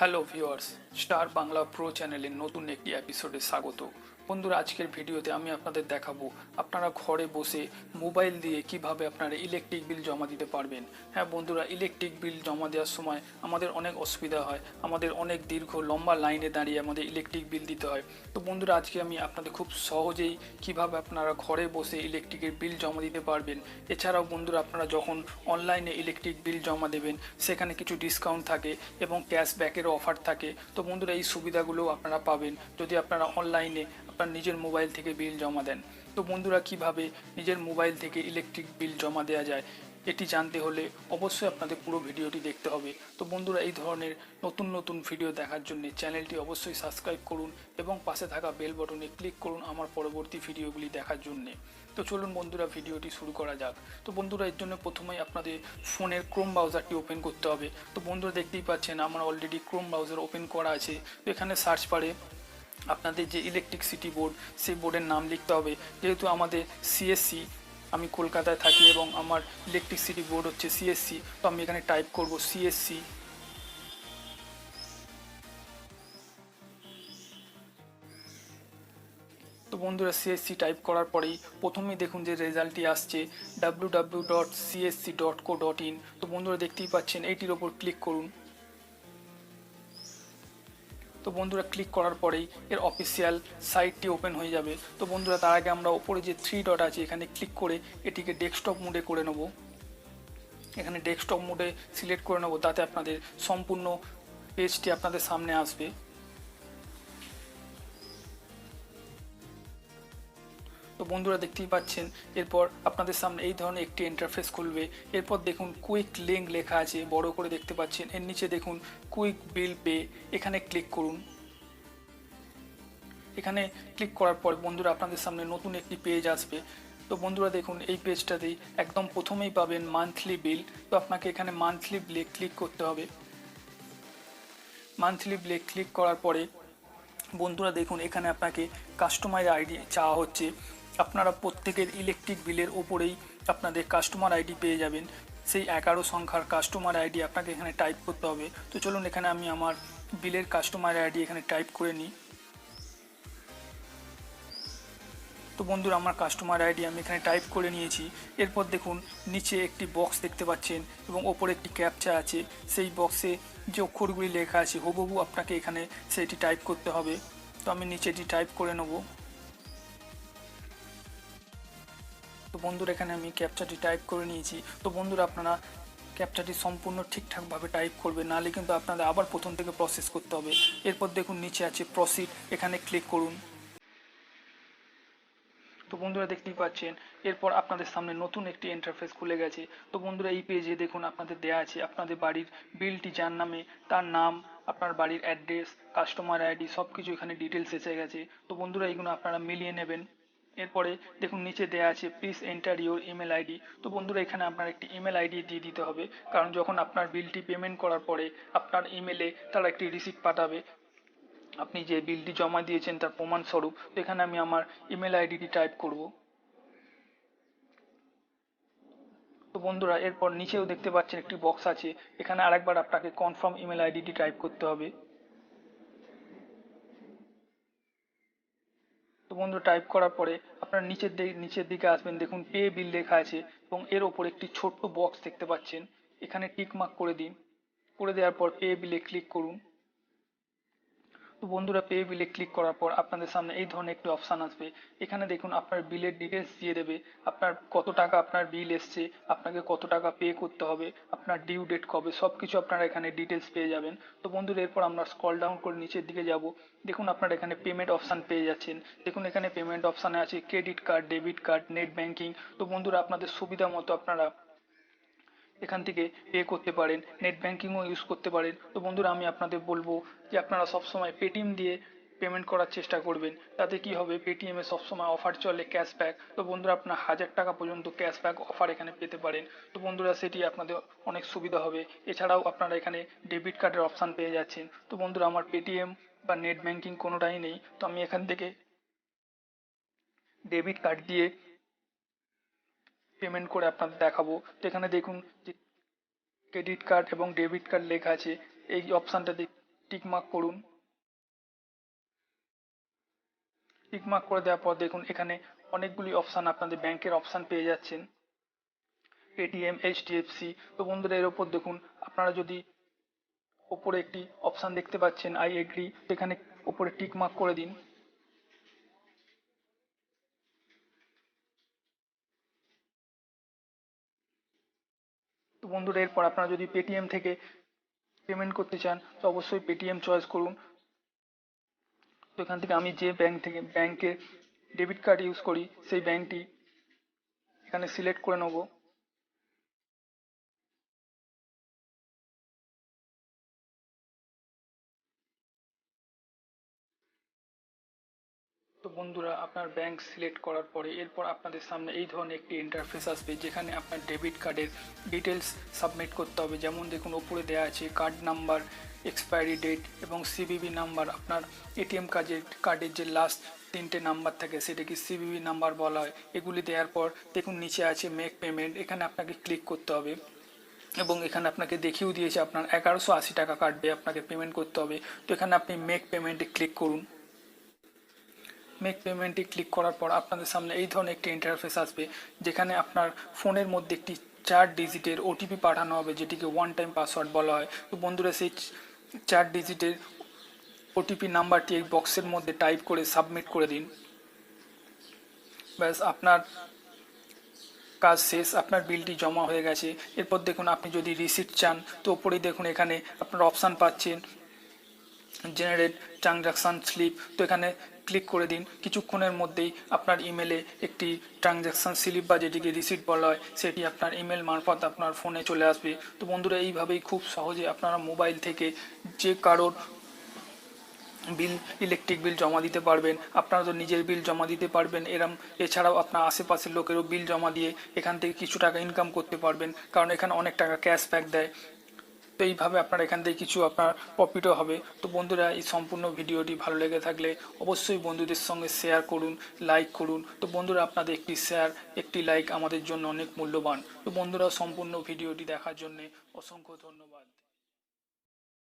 Hello viewers, star Bangla pro চ্যানেলের নতুন একটি এপিসোডে স্বাগত। বন্ধুরা, আজকের ভিডিওতে আমি আপনাদের দেখাবো আপনারা ঘরে বসে মোবাইল দিয়ে কিভাবে আপনারা ইলেকট্রিক বিল জমা দিতে পারবেন। হ্যাঁ বন্ধুরা, ইলেকট্রিক বিল জমা দেওয়ার সময় আমাদের অনেক অসুবিধা হয়, আমাদের অনেক দীর্ঘ লম্বা লাইনে দাঁড়িয়ে আমাদের ইলেকট্রিক বিল দিতে হয়। তো বন্ধুরা, আজকে আমি আপনাদের খুব সহজেই কিভাবে আপনারা ঘরে বসে ইলেকট্রিকের বিল জমা দিতে পারবেন। এছাড়াও বন্ধুরা, আপনারা যখন অনলাইনে ইলেকট্রিক বিল জমা দেবেন সেখানে কিছু ডিসকাউন্ট থাকে এবং ক্যাশব্যাকেরও অফার থাকে। তো বন্ধুরা, এই সুবিধাগুলো আপনারা পাবেন যদি আপনারা অনলাইনে আপনার নিজের মোবাইল থেকে বিল জমা দেন। তো বন্ধুরা, কিভাবে নিজের মোবাইল থেকে ইলেকট্রিক বিল জমা দেওয়া যায় এটি জানতে হলে অবশ্যই আপনাদের পুরো ভিডিওটি দেখতে হবে। তো বন্ধুরা, এই ধরনের নতুন নতুন ভিডিও দেখার জন্য চ্যানেলটি অবশ্যই সাবস্ক্রাইব করুন এবং পাশে থাকা বেল বটনে ক্লিক করুন আমার পরবর্তী ভিডিওগুলি দেখার জন্যে। তো চলুন বন্ধুরা, ভিডিওটি শুরু করা যাক। তো বন্ধুরা, এর জন্য প্রথমেই আপনাদের ফোনের ক্রোম ব্রাউজারটি ওপেন করতে হবে। তো বন্ধুরা, দেখতেই পাচ্ছেন আমার অলরেডি ক্রোম ব্রাউজার ওপেন করা আছে। তো এখানে সার্চ বারে আপনাদের যে ইলেকট্রিসিটি বোর্ড সেই বোর্ডের নাম লিখতে হবে। যেহেতু আমাদের সিএসসি, আমি কলকাতায় থাকি এবং আমার ইলেকট্রিসিটি বোর্ড হচ্ছে সিএসসি, তো আমি এখানে টাইপ করব সিএসসি। তো বন্ধুরা, সিএসসি টাইপ করার পরেই প্রথমেই দেখুন যে রেজাল্টটি আসছে www.csc.co.in। তো বন্ধুরা, দেখতেই পাচ্ছেন এইটির ওপর ক্লিক করুন। তো বন্ধুরা, ক্লিক করার পরেই এর অফিসিয়াল সাইটটি ওপেন হয়ে যাবে। তো বন্ধুরা, তার আগে আমরা ওপরে যে থ্রি ডট আছে এখানে ক্লিক করে এটিকে ডেস্কটপ মোডে করে নেব। এখানে ডেস্কটপ মোডে সিলেক্ট করে নেব, তাতে আপনাদের সম্পূর্ণ পেজটি আপনাদের সামনে আসবে। তো বন্ধুরা, দেখতেই পাচ্ছেন এরপর আপনাদের সামনে এই ধরনের একটি ইন্টারফেস খুলবে। এরপর দেখুন কুইক লিঙ্ক লেখা আছে, বড় করে দেখতে পাচ্ছেন। এর নিচে দেখুন কুইক বিল পে, এখানে ক্লিক করুন। এখানে ক্লিক করার পর বন্ধুরা, আপনাদের সামনে নতুন একটি পেজ আসবে। তো বন্ধুরা, দেখুন এই পেজটাতেই একদম প্রথমেই পাবেন মান্থলি বিল। তো আপনাকে এখানে মান্থলি বিলে ক্লিক করতে হবে। মান্থলি বিলে ক্লিক করার পরে বন্ধুরা, দেখুন এখানে আপনাকে কাস্টমার আইডি চাওয়া হচ্ছে। আপনারা প্রত্যেকের ইলেকট্রিক বিলের ওপরেই আপনাদের কাস্টমার আইডি পেয়ে যাবেন। সেই 11 সংখ্যার কাস্টমার আইডি আপনাকে এখানে টাইপ করতে হবে। তো চলুন, এখানে আমি আমার বিলের কাস্টমার আইডি এখানে টাইপ করে নিই। তো বন্ধুরা, আমার কাস্টমার আইডি আমি এখানে টাইপ করে নিয়েছি। এরপর দেখুন নিচে একটি বক্স দেখতে পাচ্ছেন এবং ওপরে একটি ক্যাপচা আছে। সেই বক্সে যে অক্ষরগুলি লেখা আছে হুবহু আপনাকে এখানে সেটি টাইপ করতে হবে। তো আমি নিচেটি টাইপ করে নেব। তো বন্ধুরা, এখানে আমি ক্যাপচাটি টাইপ করে নিয়েছি। তো বন্ধুরা, আপনারা ক্যাপচাটি সম্পূর্ণ ঠিকঠাকভাবে টাইপ করবে, নাহলে কিন্তু আপনাদের আবার প্রথম থেকে প্রসেস করতে হবে। এরপর দেখুন নিচে আছে প্রসিড, এখানে ক্লিক করুন। তো বন্ধুরা, দেখতেই পাচ্ছেন এরপর আপনাদের সামনে নতুন একটি ইন্টারফেস খুলে গেছে। তো বন্ধুরা, এই পেজে দেখুন আপনাদের দেয়া আছে আপনাদের বাড়ির বিলটি যার নামে তার নাম, আপনার বাড়ির অ্যাড্রেস, কাস্টমার আইডি সব কিছু এখানে ডিটেলস এসে গেছে। তো বন্ধুরা, এইগুলো আপনারা মিলিয়ে নেবেন। এরপরে দেখুন নিচে দেয়া আছে please enter your email ID. তো বন্ধুরা, এখানে আপনার একটি ইমেল আইডি দিয়ে দিতে হবে, কারণ যখন আপনার বিলটি পেমেন্ট করার পরে আপনার ইমেলে তারা একটি রিসিপ্ট পাঠাবে আপনি যে বিলটি জমা দিয়েছেন তার প্রমাণস্বরূপ। তো এখানে আমি আমার ইমেল আইডিটি টাইপ করব। তো বন্ধুরা, এরপর নিচেও দেখতে পাচ্ছেন একটি বক্স আছে, এখানে আরেকবার আপনাকে কনফার্ম ইমেল আইডিটি টাইপ করতে হবে। তো বন্ধু, টাইপ করার পরে আপনার নিচের দিকে আসবেন, দেখুন পে বিল লেখা আছে এবং এর ওপর একটি ছোট্ট বক্স দেখতে পাচ্ছেন। এখানে টিক মার্ক করে দিন। করে দেওয়ার পর পে বিলে ক্লিক করুন। তো বন্ধুরা, পে বিলে ক্লিক করার পর আপনাদের সামনে এই ধরনের একটি অপশান আসবে। এখানে দেখুন আপনার বিলের ডিটেলস দিয়ে দেবে, আপনার কত টাকা আপনার বিল এসছে, আপনাকে কত টাকা পে করতে হবে, আপনার ডিউ ডেট কবে, সব কিছু আপনারা এখানে ডিটেলস পেয়ে যাবেন। তো বন্ধুরা, এরপর আমরা স্ক্রল ডাউন করে নিচের দিকে যাব। দেখুন আপনারা এখানে পেমেন্ট অপশান পেয়ে যাচ্ছেন। দেখুন এখানে পেমেন্ট অপশানে আছে credit card, debit card, net banking. তো বন্ধুরা, আপনাদের সুবিধা মতো আপনারা এখান থেকে পে করতে পারেন, নেট ব্যাঙ্কিংও ইউজ করতে পারেন। তো বন্ধুরা, আমি আপনাদের বলবো যে আপনারা সবসময় পেটিএম দিয়ে পেমেন্ট করার চেষ্টা করবেন। তাতে কি হবে, পেটিএমে সবসময় অফার চলে ক্যাশব্যাক। তো বন্ধুরা, আপনার 1000 টাকা পর্যন্ত ক্যাশব্যাক অফার এখানে পেতে পারেন। তো বন্ধুরা, সেটি আপনাদের অনেক সুবিধা হবে। এছাড়াও আপনারা এখানে ডেবিট কার্ডের অপশান পেয়ে যাচ্ছেন। তো বন্ধুরা, আমার পেটিএম বা নেট ব্যাঙ্কিং কোনোটাই নেই, তো আমি এখান থেকে ডেবিট কার্ড দিয়ে পেমেন্ট করে আপনাদের দেখাবো। তো এখানে দেখুন যে ক্রেডিট কার্ড এবং ডেবিট কার্ড লেখা আছে, এই অপশানটা টিক মার্ক করুন। টিক মার্ক করে দেওয়ার পর দেখুন এখানে অনেকগুলি অপশান, আপনাদের ব্যাংকের অপশান পেয়ে যাচ্ছেন, পেটিএম, এইচডিএফসি। তো বন্ধুরা এর ওপর দেখুন আপনারা যদি ওপরে একটি অপশান দেখতে পাচ্ছেন আই এগ্রি, এখানে ওপরে টিক মার্ক করে দিন। তো বন্ধুরা এরপর আপনারা যদি পেটিএম থেকে পেমেন্ট করতে চান তো অবশ্যই পেটিএম চয়েস করুন। তো এখান থেকে আমি যে ব্যাংকের ডেবিট কার্ড ইউজ করি সেই ব্যাংকটি এখানে সিলেক্ট করে নেব। তো বন্ধুরা আপনার ব্যাংক সিলেক্ট করার পরে এরপর আপনাদের সামনে এই ধরনের একটি ইন্টারফেস আসবে, যেখানে আপনার ডেবিট কার্ডের ডিটেলস সাবমিট করতে হবে। যেমন দেখুন ওপরে দেওয়া আছে কার্ড নাম্বার, এক্সপায়ারি ডেট এবং সিভিভি নাম্বার। আপনার এটিএম কার্ডের যে লাস্ট তিনটে নাম্বার থাকে সেটাকে সিভিভি নাম্বার বলা হয়। এগুলি দেওয়ার পর দেখুন নিচে আছে মেক পেমেন্ট, এখানে আপনাকে ক্লিক করতে হবে এবং এখানে আপনাকে দেখিয়েও দিয়েছে আপনার 1180 টাকা কাটবে, আপনাকে পেমেন্ট করতে হবে। তো এখানে আপনি মেক পেমেন্টে ক্লিক করুন। মেক পেমেন্টে ক্লিক করার পর আপনাদের সামনে এই ধরনের একটি ইন্টারফেস আসবে, যেখানে আপনার ফোনের মধ্যে একটি 4 ডিজিটের ওটিপি পাঠানো হবে, যেটিকে ওয়ান টাইম পাসওয়ার্ড বলা হয়। তো বন্ধুরা সেই 4 ডিজিটের ওটিপি নাম্বারটি এই বক্সের মধ্যে টাইপ করে সাবমিট করে দিন। ব্যাস আপনার কাজ শেষ, আপনার বিলটি জমা হয়ে গেছে। এরপর দেখুন আপনি যদি রিসিট চান তো ওপরেই দেখুন এখানে আপনার অপশান পাচ্ছেন জেনারেট ট্রানজাকশান স্লিপ। তো এখানে ক্লিক করে দিন। কিছুক্ষণের মধ্যেই আপনার ইমেলে একটি ট্রানজাকশান স্লিপ বা যেটিকে রিসিট বলা হয় সেটি আপনার ইমেল মারফত আপনার ফোনে চলে আসবে। তো বন্ধুরা এইভাবেই খুব সহজে আপনারা মোবাইল থেকে যে কারোর ইলেকট্রিক বিল জমা দিতে পারবেন। আপনারা তো নিজের বিল জমা দিতে পারবেন, এছাড়াও আপনার আশেপাশের লোকেরও বিল জমা দিয়ে এখান থেকে কিছু টাকা ইনকাম করতে পারবেন, কারণ এখানে অনেক টাকা ক্যাশব্যাক দেয়। তো এইভাবে আপনার এখান থেকে কিছু আপনার প্রফিটও হবে। তো বন্ধুরা এই সম্পূর্ণ ভিডিওটি ভালো লেগে থাকলে অবশ্যই বন্ধুদের সঙ্গে শেয়ার করুন, লাইক করুন। তো বন্ধুরা আপনাদের একটি শেয়ার, একটি লাইক আমাদের জন্য অনেক মূল্যবান। তো বন্ধুরা সম্পূর্ণ ভিডিওটি দেখার জন্য অসংখ্য ধন্যবাদ।